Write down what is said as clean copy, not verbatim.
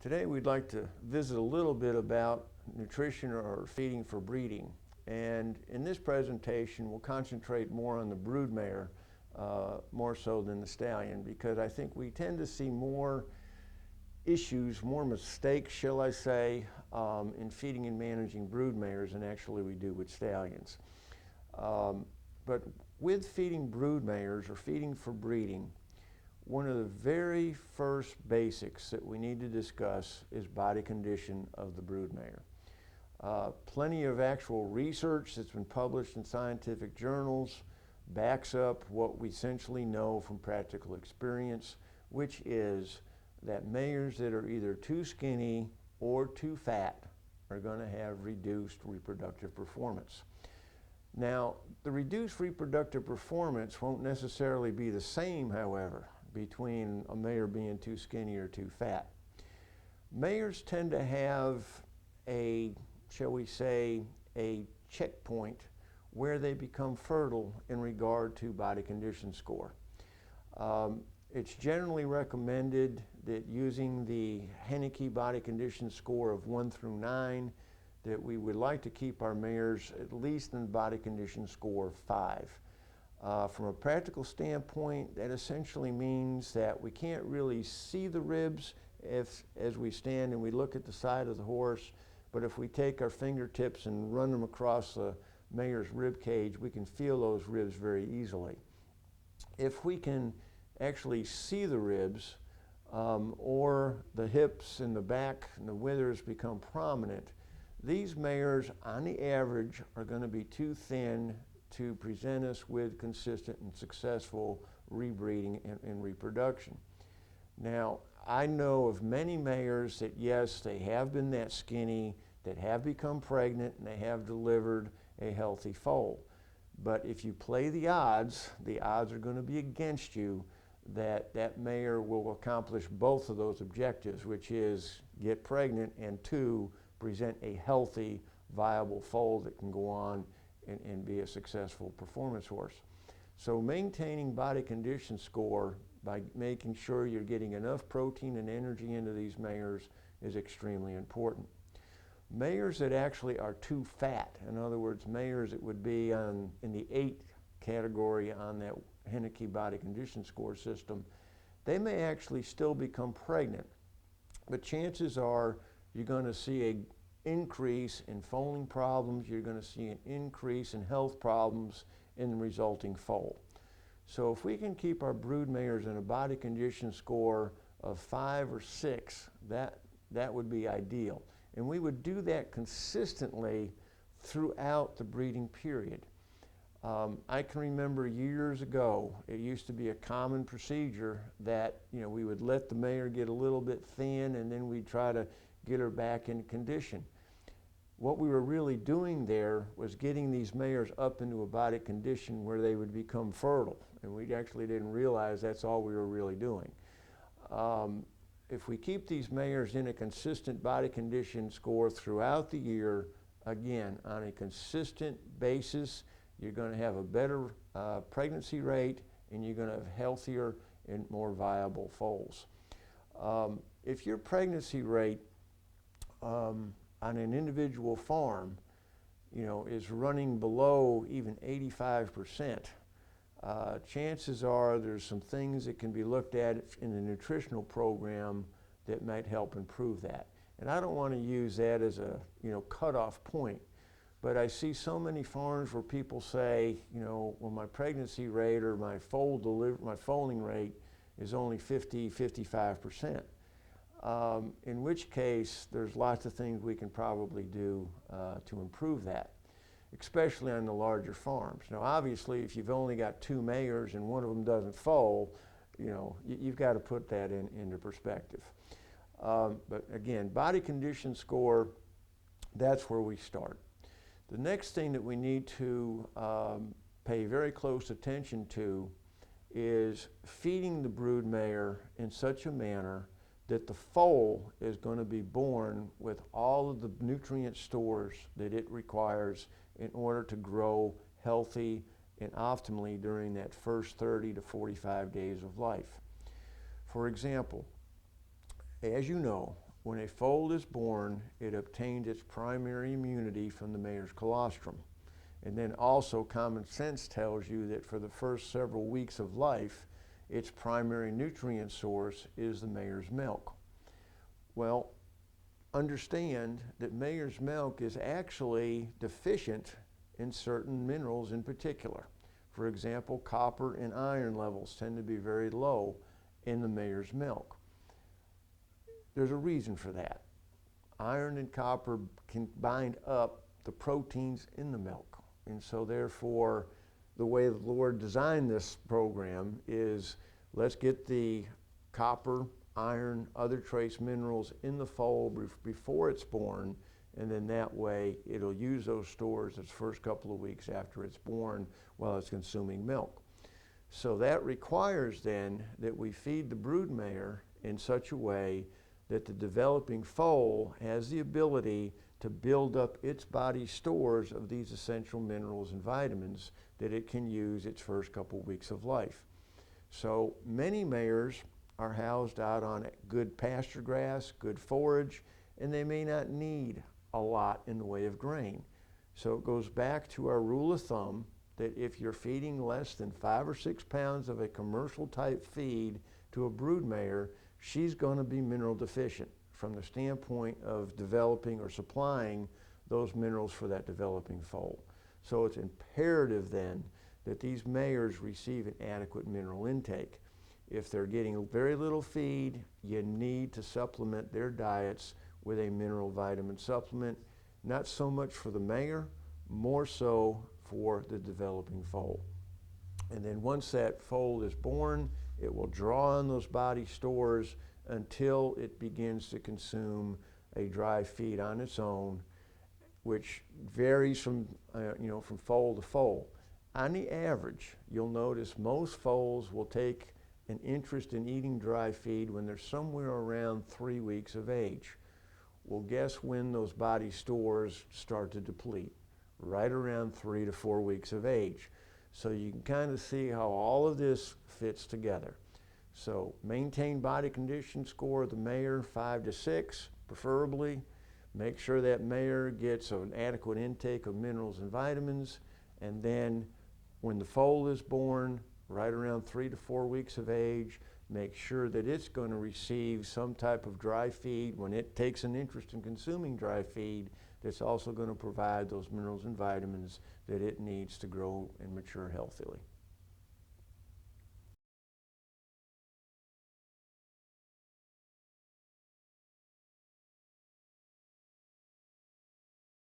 Today we'd like to visit a little bit about nutrition or feeding for breeding. And in this presentation we'll concentrate more on the broodmare more so than the stallion, because I think we tend to see more issues, more mistakes, shall I say, in feeding and managing broodmares than actually we do with stallions. But with feeding broodmares or feeding for breeding, one of the very first basics that we need to discuss is body condition of the broodmare. Plenty of actual research that's been published in scientific journals backs up what we essentially know from practical experience, which is that mares that are either too skinny or too fat are going to have reduced reproductive performance. Now, the reduced reproductive performance won't necessarily be the same, however, between a mare being too skinny or too fat. Mares tend to have a, shall we say, a checkpoint where they become fertile in regard to body condition score. It's generally recommended that using the Heneke body condition score of 1 through 9, that we would like to keep our mares at least in the body condition score of 5. From a practical standpoint, that essentially means that we can't really see the ribs as we stand and we look at the side of the horse, but if we take our fingertips and run them across the mare's rib cage, we can feel those ribs very easily. If we can actually see the ribs, or the hips and the back and the withers become prominent, these mares on the average are going to be too thin to present us with consistent and successful rebreeding and reproduction. Now, I know of many mares that, yes, they have been that skinny, that have become pregnant, and they have delivered a healthy foal. But if you play the odds are going to be against you that that mare will accomplish both of those objectives, which is get pregnant and 2, present a healthy, viable foal that can go on and be a successful performance horse. So maintaining body condition score by making sure you're getting enough protein and energy into these mares is extremely important. Mares that actually are too fat, in other words, mares that would be in the 8 category on that Heneke body condition score system, they may actually still become pregnant, but chances are you're going to see an increase in foaling problems, you're going to see an increase in health problems in the resulting foal. So if we can keep our brood mares in a body condition score of 5 or 6, that would be ideal. And we would do that consistently throughout the breeding period. I can remember years ago, it used to be a common procedure that, we would let the mare get a little bit thin and then we'd try to get her back in condition. What we were really doing there was getting these mares up into a body condition where they would become fertile, and we actually didn't realize that's all we were really doing. If we keep these mares in a consistent body condition score throughout the year, again, on a consistent basis, you're going to have a better pregnancy rate and you're going to have healthier and more viable foals. If your pregnancy rate on an individual farm, is running below even 85%, chances are there's some things that can be looked at in the nutritional program that might help improve that. And I don't want to use that as a cutoff point, but I see so many farms where people say, well, my pregnancy rate or my foaling rate is only 50–55%. In which case, there's lots of things we can probably do to improve that, especially on the larger farms. Now, obviously, if you've only got 2 mares and one of them doesn't foal, you've got to put that into perspective. But again, body condition score, that's where we start. The next thing that we need to pay very close attention to is feeding the brood mare in such a manner that the foal is going to be born with all of the nutrient stores that it requires in order to grow healthy and optimally during that first 30 to 45 days of life. For example, as you know, when a foal is born, it obtains its primary immunity from the mare's colostrum. And then also common sense tells you that for the first several weeks of life, its primary nutrient source is the mare's milk. Well, understand that mare's milk is actually deficient in certain minerals in particular. For example, copper and iron levels tend to be very low in the mare's milk. There's a reason for that. Iron and copper can bind up the proteins in the milk. And so therefore, the way the Lord designed this program is let's get the copper, iron, other trace minerals in the foal before it's born, and then that way it'll use those stores its first couple of weeks after it's born while it's consuming milk. So that requires then that we feed the broodmare in such a way that the developing foal has the ability to build up its body stores of these essential minerals and vitamins that it can use its first couple weeks of life. So many mares are housed out on good pasture grass, good forage, and they may not need a lot in the way of grain. So it goes back to our rule of thumb that if you're feeding less than 5 or 6 pounds of a commercial type feed to a broodmare, she's going to be mineral deficient from the standpoint of developing or supplying those minerals for that developing foal. So it's imperative then that these mares receive an adequate mineral intake. If they're getting very little feed, you need to supplement their diets with a mineral vitamin supplement, not so much for the mare, more so for the developing foal. And then once that foal is born, it will draw on those body stores until it begins to consume a dry feed on its own, which varies from foal to foal. On the average, you'll notice most foals will take an interest in eating dry feed when they're somewhere around 3 weeks of age. Well, guess when those body stores start to deplete? Right around 3 to 4 weeks of age. So you can kind of see how all of this fits together. So maintain body condition score of the mare 5 to 6, preferably. Make sure that mare gets an adequate intake of minerals and vitamins. And then when the foal is born, right around 3 to 4 weeks of age, make sure that it's going to receive some type of dry feed when it takes an interest in consuming dry feed that's also going to provide those minerals and vitamins that it needs to grow and mature healthily.